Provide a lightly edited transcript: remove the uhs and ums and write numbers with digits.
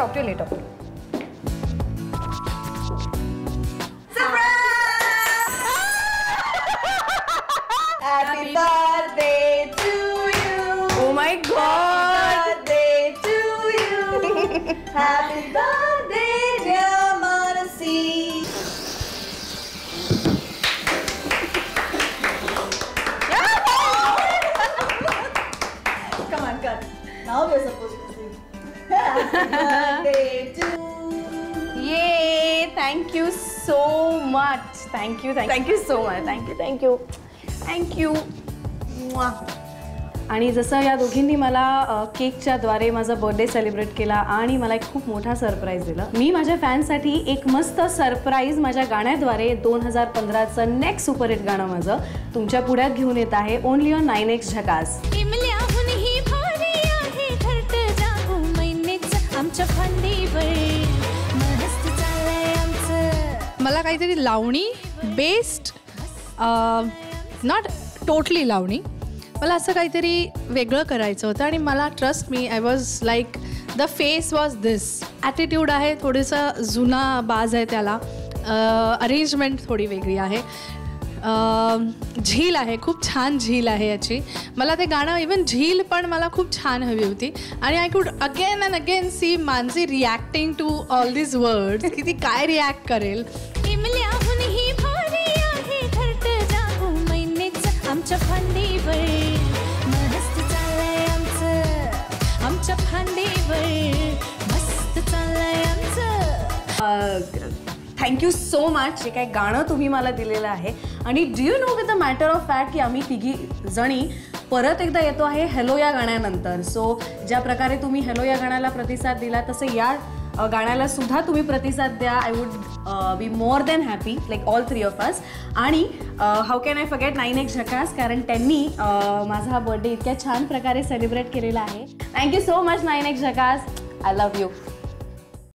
Talk to later. Happy birthday to you. Oh my God. Happy birthday to you. Happy birthday dear Manasi. Come on, cut. Now we're supposed to sing. Happy birthday to you. Yay! Thank you so much. Thank you so much. Thank you. आणि जसं या दोघींनी मला केकच्या द्वारे माझा birthday celebrate केला आणि मला एक खूप मोठा सरप्राईज दिला. मी माझ्या फॅन्ससाठी एक मस्त सरप्राईज माझ्या गाण्याद्वारे 2015चं नेक्स्ट सुपरहिट गाणं माझं तुमच्या पुढ्यात घेऊन येत आहे. ओनली ऑन 9X झकास. मला काहीतरी लावणी बेस्ड, नॉट टोटली लावणी, मला असं काहीतरी वेगळं करायचं होतं आणि मला trust me I was like the face was this. Attitude आहे, थोडंसं जुना बाज आहे त्याला, अरेंजमेंट थोडी वेगळी आहे, झील आहे, खूप छान झील आहे याची. मला ते गाणं इवन झील पण मला खूप छान हवी होती आणि I could again and again see Mansi reacting to all these words की ती काय रिॲक्ट करेल. आमच्या फांदीवर मस्त चाललंय आमच्या फांदीवर मस्त चाललंय आमचं. Thank you so much. जे काही गाणं तुम्ही मला दिलेलं आहे आणि do you know with the matter of fact की आम्ही तिघी जणी परत एकदा येतो आहे हेलो या गाण्यानंतर. सो ज्या प्रकारे तुम्ही हेलो या गाण्याला प्रतिसाद दिला तसे या गाण्याला सुद्धा तुम्ही प्रतिसाद द्या. I would be more than happy like all three of us. आणि how can I forget 9X झकास, कारण त्यांनी माझा हा बर्थडे इतक्या छान प्रकारे सेलिब्रेट केलेला आहे. थँक्यू सो मच 9X झकास. I love you.